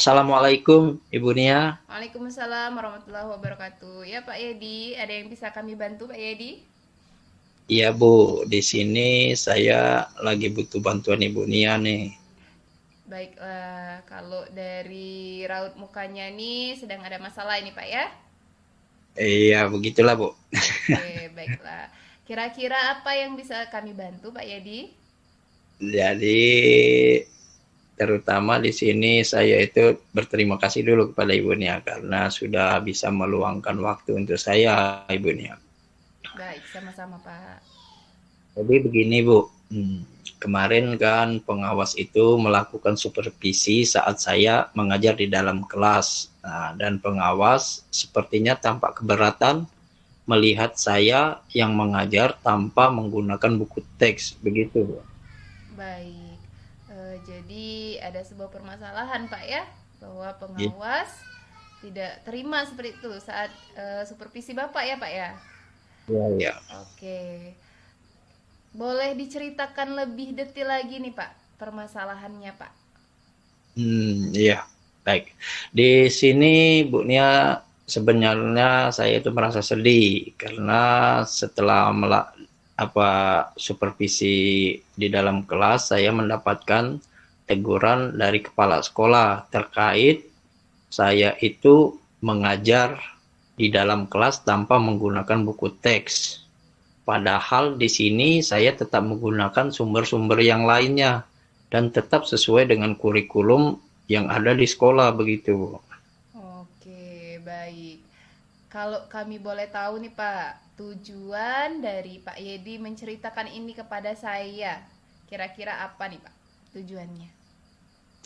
Assalamualaikum Ibu Nia. Waalaikumsalam warahmatullahi wabarakatuh. Ya Pak Yedi, ada yang bisa kami bantu Pak Yedi? Iya Bu, di sini saya lagi butuh bantuan Ibu Nia nih. Baiklah, kalau dari raut mukanya nih sedang ada masalah ini Pak ya? Iya, begitulah Bu. Oke, baiklah. Kira-kira apa yang bisa kami bantu Pak Yedi? Jadi terutama di sini saya itu berterima kasih dulu kepada Ibu Nia karena sudah bisa meluangkan waktu untuk saya, Ibu Nia. Baik, sama-sama Pak. Jadi begini Bu, kemarin kan pengawas itu melakukan supervisi saat saya mengajar di dalam kelas. Nah, dan pengawas sepertinya tampak keberatan melihat saya yang mengajar tanpa menggunakan buku teks, begitu Bu. Baik. Jadi ada sebuah permasalahan Pak ya, bahwa Iya, pengawas tidak terima seperti itu saat supervisi Bapak ya Pak ya? iya, iya. Oke. Boleh diceritakan lebih detail lagi nih Pak, permasalahannya Pak. Iya, baik. Di sini Bu Nia, sebenarnya saya itu merasa sedih karena setelah apa supervisi di dalam kelas saya mendapatkan teguran dari kepala sekolah terkait saya itu mengajar di dalam kelas tanpa menggunakan buku teks. Padahal di sini saya tetap menggunakan sumber-sumber yang lainnya dan tetap sesuai dengan kurikulum yang ada di sekolah begitu. Oke, baik. Kalau kami boleh tahu nih Pak, tujuan dari Pak Yedi menceritakan ini kepada saya, kira-kira apa nih Pak tujuannya?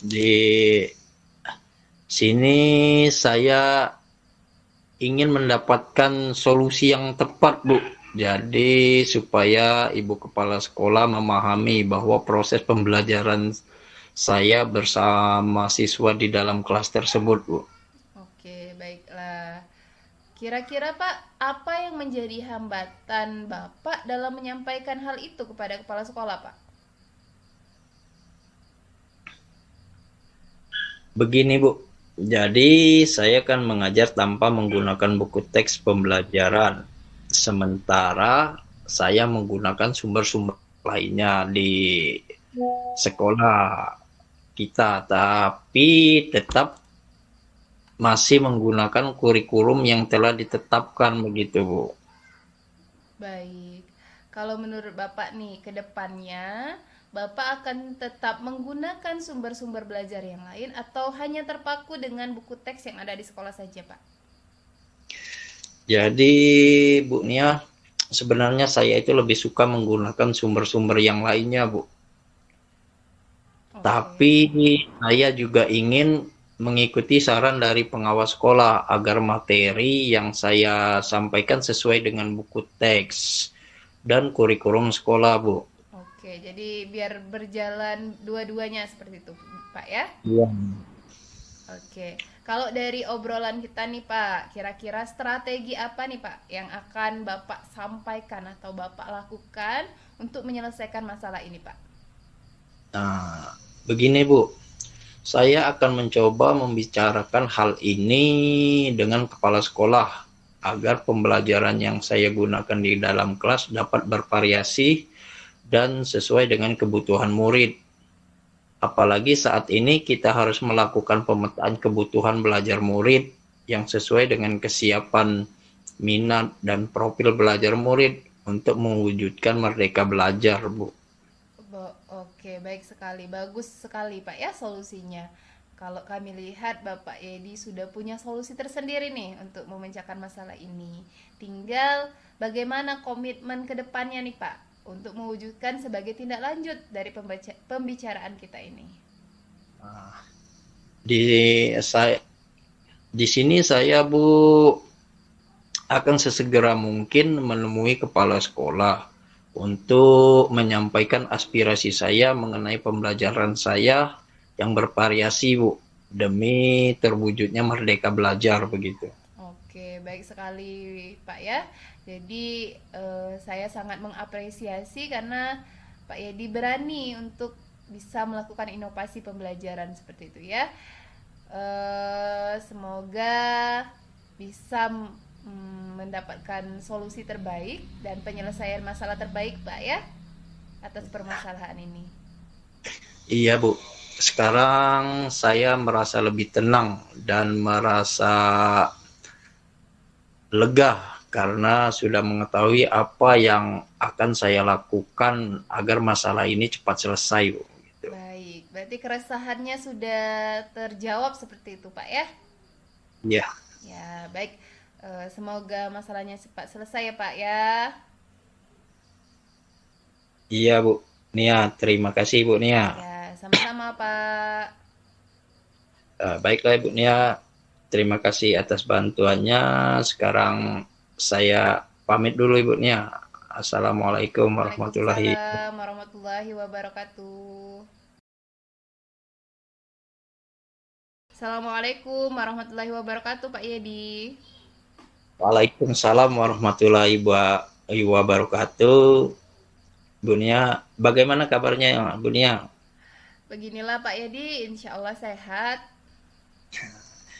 Di sini saya ingin mendapatkan solusi yang tepat, Bu. Jadi supaya Ibu Kepala Sekolah memahami bahwa proses pembelajaran saya bersama siswa di dalam kelas tersebut, Bu. Oke, baiklah. Kira-kira Pak, apa yang menjadi hambatan Bapak dalam menyampaikan hal itu kepada kepala sekolah Pak? Begini, Bu. Jadi saya kan mengajar tanpa menggunakan buku teks pembelajaran. Sementara saya menggunakan sumber-sumber lainnya di sekolah kita, tapi tetap masih menggunakan kurikulum yang telah ditetapkan begitu, Bu. Baik. Kalau menurut Bapak nih, ke depannya Bapak akan tetap menggunakan sumber-sumber belajar yang lain atau hanya terpaku dengan buku teks yang ada di sekolah saja, Pak? Jadi, Bu Nia, sebenarnya saya itu lebih suka menggunakan sumber-sumber yang lainnya, Bu. Oke. Tapi saya juga ingin mengikuti saran dari pengawas sekolah agar materi yang saya sampaikan sesuai dengan buku teks dan kurikulum sekolah, Bu. Oke, jadi biar berjalan dua-duanya seperti itu, Pak ya? Iya. Oke. Kalau dari obrolan kita nih, Pak, kira-kira strategi apa nih, Pak, yang akan Bapak sampaikan atau Bapak lakukan untuk menyelesaikan masalah ini, Pak? Nah, begini Bu, saya akan mencoba membicarakan hal ini dengan kepala sekolah agar pembelajaran yang saya gunakan di dalam kelas dapat bervariasi dan sesuai dengan kebutuhan murid. Apalagi saat ini kita harus melakukan pemetaan kebutuhan belajar murid yang sesuai dengan kesiapan minat dan profil belajar murid untuk mewujudkan merdeka belajar, Bu. Oke, baik sekali. Bagus sekali, Pak ya solusinya. Kalau kami lihat Bapak Edi sudah punya solusi tersendiri nih untuk memecahkan masalah ini. Tinggal bagaimana komitmen ke depannya nih, Pak, untuk mewujudkan sebagai tindak lanjut dari pembicaraan kita ini. Di saya di sini saya Bu akan sesegera mungkin menemui kepala sekolah untuk menyampaikan aspirasi saya mengenai pembelajaran saya yang bervariasi, Bu, demi terwujudnya merdeka belajar begitu. Oke, baik sekali Pak ya. Jadi saya sangat mengapresiasi karena Pak Yedi berani untuk bisa melakukan inovasi pembelajaran seperti itu ya. Semoga bisa mendapatkan solusi terbaik dan penyelesaian masalah terbaik, Pak ya, atas permasalahan ini. Iya, Bu. Sekarang saya merasa lebih tenang dan merasa lega karena sudah mengetahui apa yang akan saya lakukan agar masalah ini cepat selesai, Bu. Gitu. Baik, berarti keresahannya sudah terjawab seperti itu, Pak ya. Iya, Ya, baik. Semoga masalahnya cepat selesai ya, Pak ya. iya, Bu. Nia, terima kasih, Bu Nia. Ya, sama-sama, Pak. Baiklah, Ibu Nia. Terima kasih atas bantuannya. Sekarang saya pamit dulu, Ibu Nia. Assalamualaikum warahmatullahi Waalaikumsalam warahmatullahi wabarakatuh. Assalamualaikum warahmatullahi wabarakatuh, Pak Yedi. Waalaikumsalam warahmatullahi wabarakatuh. Bu Nia, bagaimana kabarnya, Bu Nia? Beginilah Pak Yedi, insya Allah sehat.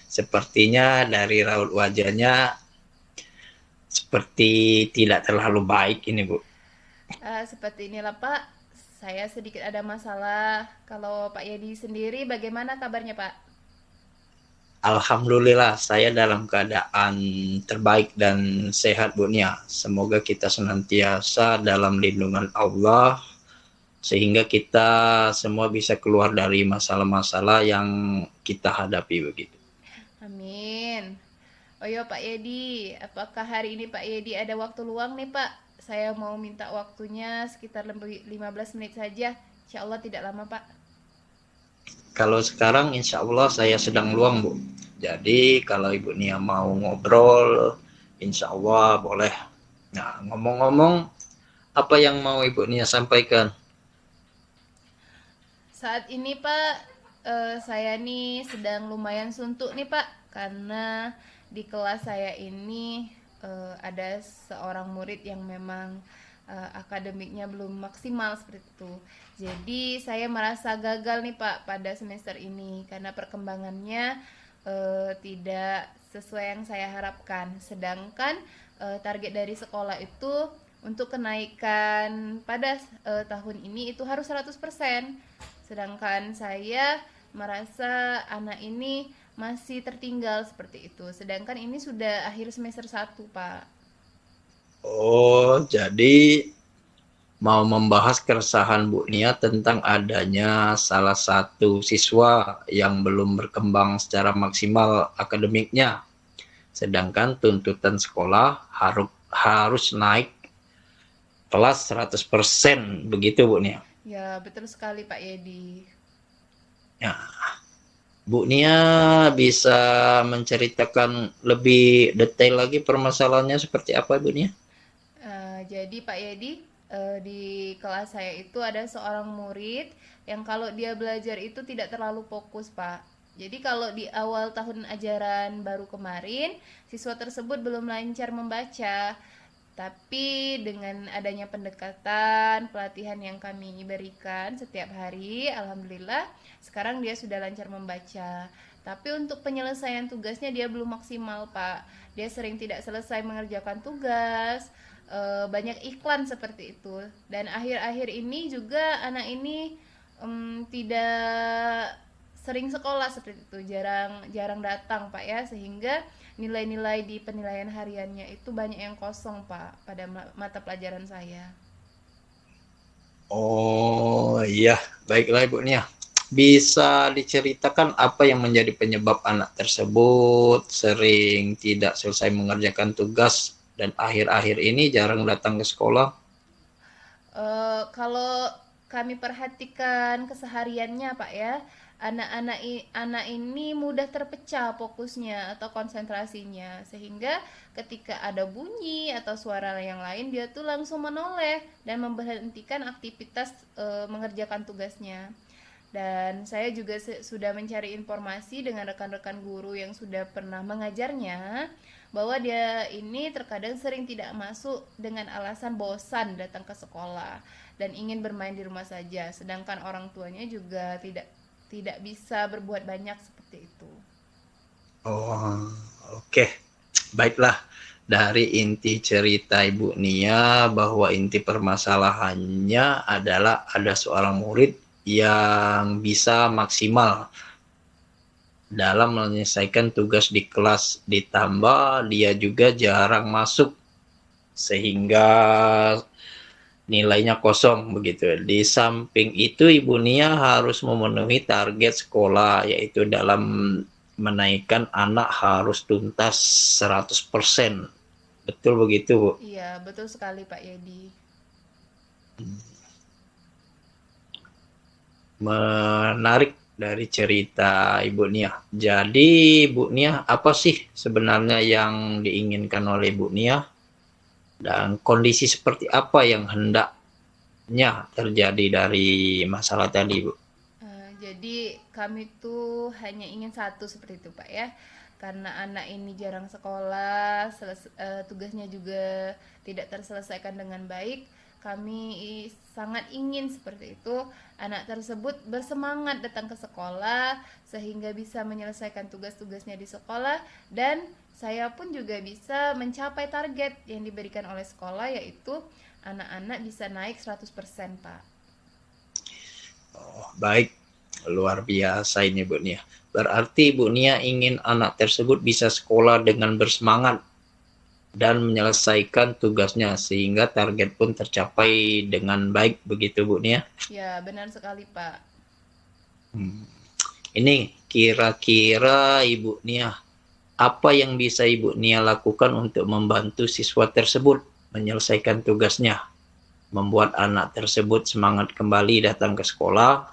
Sepertinya dari raut wajahnya seperti tidak terlalu baik ini, Bu. Seperti inilah Pak, saya sedikit ada masalah. Kalau Pak Yedi sendiri bagaimana kabarnya Pak? Alhamdulillah saya dalam keadaan terbaik dan sehat, Bu Nia. Semoga kita senantiasa dalam lindungan Allah sehingga kita semua bisa keluar dari masalah-masalah yang kita hadapi begitu. Amin. Oh iya Pak Yedi, apakah hari ini Pak Yedi ada waktu luang nih Pak? Saya mau minta waktunya sekitar 15 menit saja. Insya Allah tidak lama Pak. Kalau sekarang insya Allah saya sedang luang, Bu. Jadi kalau Ibu Nia mau ngobrol, insya Allah boleh. Nah, ngomong-ngomong, apa yang mau Ibu Nia sampaikan? Saat ini Pak, saya nih sedang lumayan suntuk nih Pak, karena di kelas saya ini ada seorang murid yang memang akademiknya belum maksimal seperti itu. Jadi saya merasa gagal nih Pak pada semester ini karena perkembangannya tidak sesuai yang saya harapkan. Sedangkan target dari sekolah itu untuk kenaikan pada tahun ini itu harus 100%. Sedangkan saya merasa anak ini masih tertinggal seperti itu. Sedangkan ini sudah akhir semester 1, Pak. Oh, jadi mau membahas keresahan Bu Nia tentang adanya salah satu siswa yang belum berkembang secara maksimal akademiknya. Sedangkan tuntutan sekolah harus naik kelas 100% begitu, Bu Nia. Ya, betul sekali Pak Yedi. Ya, Bu Nia bisa menceritakan lebih detail lagi permasalahannya seperti apa, Bu Nia? Jadi Pak Yedi, di kelas saya itu ada seorang murid yang kalau dia belajar itu tidak terlalu fokus, Pak. Jadi kalau di awal tahun ajaran baru kemarin, siswa tersebut belum lancar membaca. Tapi dengan adanya pendekatan, pelatihan yang kami berikan setiap hari, alhamdulillah sekarang dia sudah lancar membaca. Tapi untuk penyelesaian tugasnya dia belum maksimal, Pak. Dia sering tidak selesai mengerjakan tugas, banyak iklan seperti itu. Dan akhir-akhir ini juga anak ini tidak sering sekolah seperti itu, jarang jarang datang Pak ya, sehingga nilai-nilai di penilaian hariannya itu banyak yang kosong Pak pada mata pelajaran saya. Oh iya, baiklah Ibu Nia. Bisa diceritakan apa yang menjadi penyebab anak tersebut sering tidak selesai mengerjakan tugas dan akhir-akhir ini jarang datang ke sekolah? Kalau kami perhatikan kesehariannya Pak ya, anak ini mudah terpecah fokusnya atau konsentrasinya, sehingga ketika ada bunyi atau suara yang lain dia tuh langsung menoleh dan memberhentikan aktivitas mengerjakan tugasnya. Dan saya juga sudah mencari informasi dengan rekan-rekan guru yang sudah pernah mengajarnya, bahwa dia ini terkadang sering tidak masuk dengan alasan bosan datang ke sekolah dan ingin bermain di rumah saja, sedangkan orang tuanya juga tidak tidak bisa berbuat banyak seperti itu. Oh, oke. Baiklah. Dari inti cerita Ibu Nia bahwa inti permasalahannya adalah ada seorang murid yang bisa maksimal dalam menyelesaikan tugas di kelas, ditambah dia juga jarang masuk sehingga nilainya kosong begitu. Di samping itu Ibu Nia harus memenuhi target sekolah yaitu dalam menaikkan anak harus tuntas 100%. Betul begitu, Bu? Iya, betul sekali Pak Yedi. Menarik dari cerita Ibu Nia. Jadi Ibu Nia, apa sih sebenarnya yang diinginkan oleh Ibu Nia dan kondisi seperti apa yang hendaknya terjadi dari masalah tadi, Bu? Jadi kami tuh hanya ingin satu seperti itu Pak ya. Karena anak ini jarang sekolah, tugasnya juga tidak terselesaikan dengan baik. Kami sangat ingin seperti itu, anak tersebut bersemangat datang ke sekolah sehingga bisa menyelesaikan tugas-tugasnya di sekolah, dan saya pun juga bisa mencapai target yang diberikan oleh sekolah, yaitu anak-anak bisa naik 100% Pak. Oh, baik, luar biasa ini Bu Nia. Berarti Bu Nia ingin anak tersebut bisa sekolah dengan bersemangat dan menyelesaikan tugasnya sehingga target pun tercapai dengan baik, begitu Bu Nia? Ya, benar sekali Pak. Ini kira-kira Ibu Nia, apa yang bisa Ibu Nia lakukan untuk membantu siswa tersebut menyelesaikan tugasnya, membuat anak tersebut semangat kembali datang ke sekolah,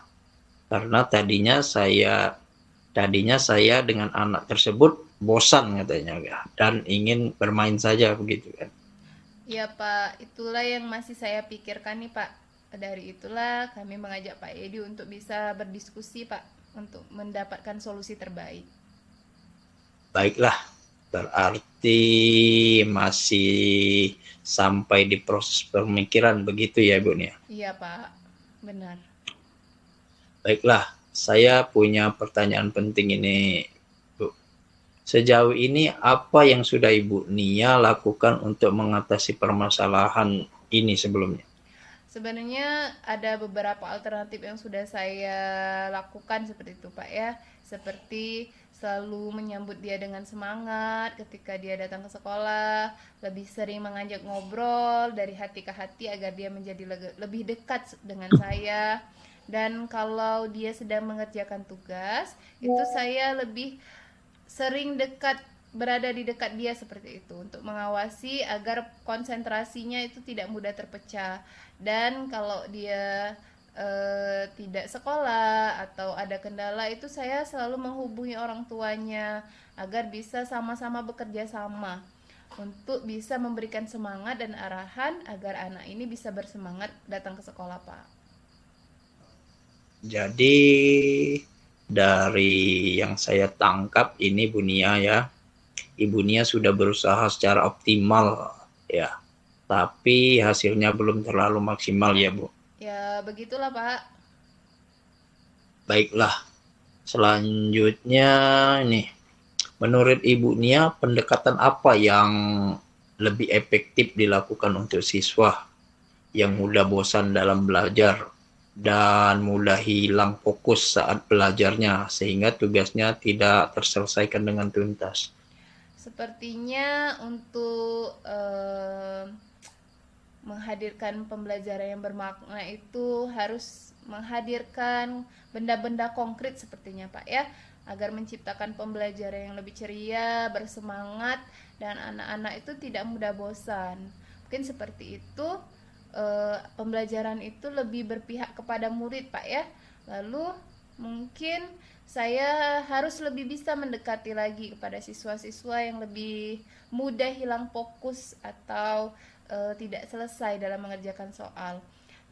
karena tadinya saya dengan anak tersebut bosan katanya dan ingin bermain saja begitu kan. Ya Pak, itulah yang masih saya pikirkan nih Pak. Dari itulah kami mengajak Pak Edi untuk bisa berdiskusi Pak, untuk mendapatkan solusi terbaik. Baiklah, berarti masih sampai di proses pemikiran begitu ya Bu Nia. Iya Pak, benar. Baiklah, saya punya pertanyaan penting ini, Bu. Sejauh ini apa yang sudah Ibu Nia lakukan untuk mengatasi permasalahan ini sebelumnya? Sebenarnya ada beberapa alternatif yang sudah saya lakukan seperti itu Pak ya. Seperti selalu menyambut dia dengan semangat ketika dia datang ke sekolah, lebih sering mengajak ngobrol dari hati ke hati agar dia menjadi lebih dekat dengan saya. Dan kalau dia sedang mengerjakan tugas, itu saya lebih sering berada di dekat dia seperti itu untuk mengawasi agar konsentrasinya itu tidak mudah terpecah. Dan kalau dia tidak sekolah atau ada kendala, itu saya selalu menghubungi orang tuanya agar bisa sama-sama bekerja sama untuk bisa memberikan semangat dan arahan agar anak ini bisa bersemangat datang ke sekolah Pak. Jadi dari yang saya tangkap ini Bu Nia ya, Ibu Nia sudah berusaha secara optimal ya, tapi hasilnya belum terlalu maksimal ya Bu. Ya begitulah Pak. Baiklah, selanjutnya nih, menurut Ibu Nia pendekatan apa yang lebih efektif dilakukan untuk siswa yang mudah bosan dalam belajar dan mudah hilang fokus saat belajarnya sehingga tugasnya tidak terselesaikan dengan tuntas? Sepertinya untuk menghadirkan pembelajaran yang bermakna itu harus menghadirkan benda-benda konkret sepertinya Pak ya, agar menciptakan pembelajaran yang lebih ceria, bersemangat, dan anak-anak itu tidak mudah bosan. Mungkin seperti itu, pembelajaran itu lebih berpihak kepada murid Pak ya. Lalu mungkin saya harus lebih bisa mendekati lagi kepada siswa-siswa yang lebih mudah hilang fokus atau tidak selesai dalam mengerjakan soal.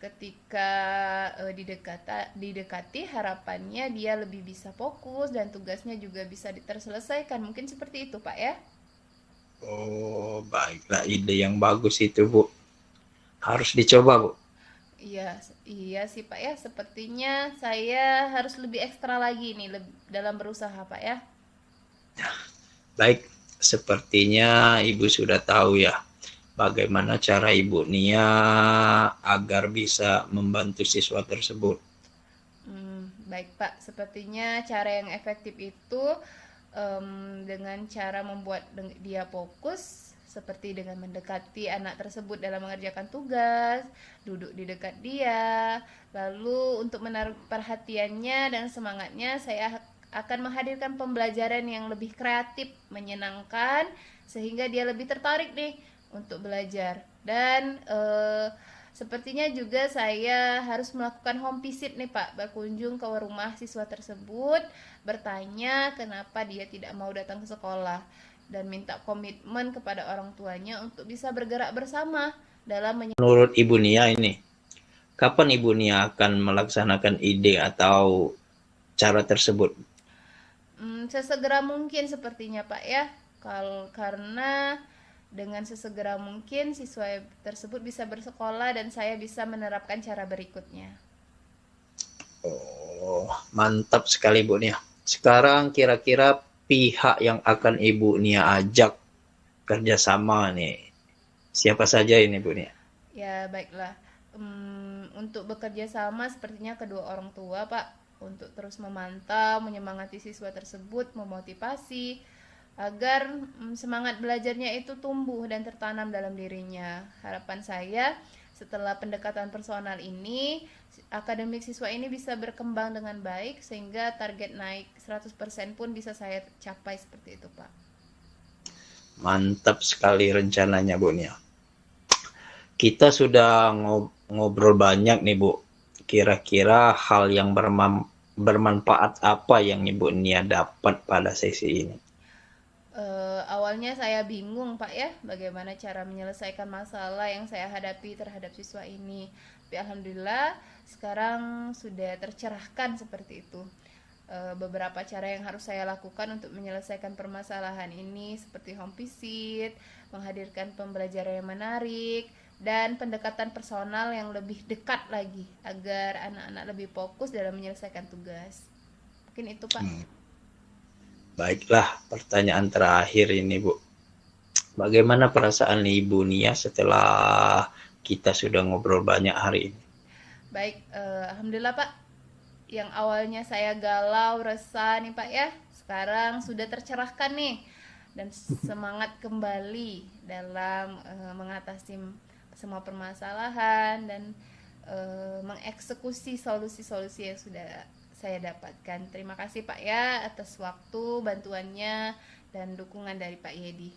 Ketika didekati, harapannya dia lebih bisa fokus dan tugasnya juga bisa terselesaikan. Mungkin seperti itu, Pak ya. Oh, baiklah, ide yang bagus itu, Bu. Harus dicoba, Bu. Iya, iya sih Pak ya. Sepertinya saya harus lebih ekstra lagi nih dalam berusaha, Pak ya. Baik, sepertinya Ibu sudah tahu ya bagaimana cara Ibu Nia agar bisa membantu siswa tersebut. Baik Pak, sepertinya cara yang efektif itu dengan cara membuat dia fokus, seperti dengan mendekati anak tersebut dalam mengerjakan tugas, duduk di dekat dia, lalu untuk menaruh perhatiannya dan semangatnya, saya akan menghadirkan pembelajaran yang lebih kreatif, menyenangkan, sehingga dia lebih tertarik nih untuk belajar. Dan sepertinya juga saya harus melakukan home visit nih Pak, berkunjung ke rumah siswa tersebut, bertanya kenapa dia tidak mau datang ke sekolah, dan minta komitmen kepada orang tuanya untuk bisa bergerak bersama dalam Menurut Ibu Nia ini, kapan Ibu Nia akan melaksanakan ide atau cara tersebut? Sesegera mungkin sepertinya Pak ya, karena dengan sesegera mungkin siswa tersebut bisa bersekolah dan saya bisa menerapkan cara berikutnya. Oh, mantap sekali Bu Nia. Sekarang kira-kira pihak yang akan Ibu Nia ajak kerjasama nih, siapa saja ini Bu Nia? Ya baiklah, untuk bekerja sama sepertinya kedua orang tua Pak, untuk terus memantau, menyemangati siswa tersebut, memotivasi agar semangat belajarnya itu tumbuh dan tertanam dalam dirinya. Harapan saya setelah pendekatan personal ini, akademik siswa ini bisa berkembang dengan baik sehingga target naik 100% pun bisa saya capai seperti itu, Pak. Mantap sekali rencananya Bu Nia. Kita sudah ngobrol banyak nih Bu. Kira-kira hal yang bermanfaat apa yang Ibu Nia dapat pada sesi ini? Awalnya saya bingung Pak ya, bagaimana cara menyelesaikan masalah yang saya hadapi terhadap siswa ini. Tapi alhamdulillah sekarang sudah tercerahkan seperti itu. Beberapa cara yang harus saya lakukan untuk menyelesaikan permasalahan ini seperti home visit, menghadirkan pembelajaran yang menarik, dan pendekatan personal yang lebih dekat lagi agar anak-anak lebih fokus dalam menyelesaikan tugas. Mungkin itu Pak. Baiklah, pertanyaan terakhir ini Bu. Bagaimana perasaan Ibu Nia setelah kita sudah ngobrol banyak hari ini? Baik, alhamdulillah Pak. Yang awalnya saya galau, resah nih Pak ya, sekarang sudah tercerahkan nih dan semangat kembali dalam mengatasi semua permasalahan dan mengeksekusi solusi-solusi yang sudah saya dapatkan. Terima kasih Pak ya atas waktu, bantuannya, dan dukungan dari Pak Yedi.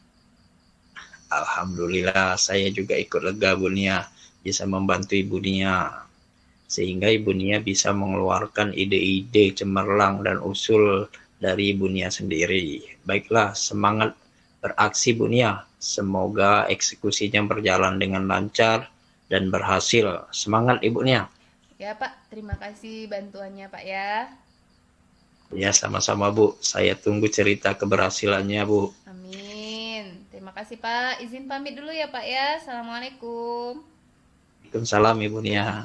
Alhamdulillah, saya juga ikut lega Bu Nia bisa membantu Ibu Nia, sehingga Ibu Nia bisa mengeluarkan ide-ide cemerlang dan usul dari Ibu Nia sendiri. Baiklah, semangat beraksi Bu Nia. Semoga eksekusinya berjalan dengan lancar dan berhasil. Semangat Ibu Nia. Ya Pak, terima kasih bantuannya Pak ya. Ya, sama-sama Bu. Saya tunggu cerita keberhasilannya Bu. Amin. Terima kasih Pak. Izin pamit dulu ya Pak ya. Assalamualaikum. Waalaikumsalam Ibu Nia.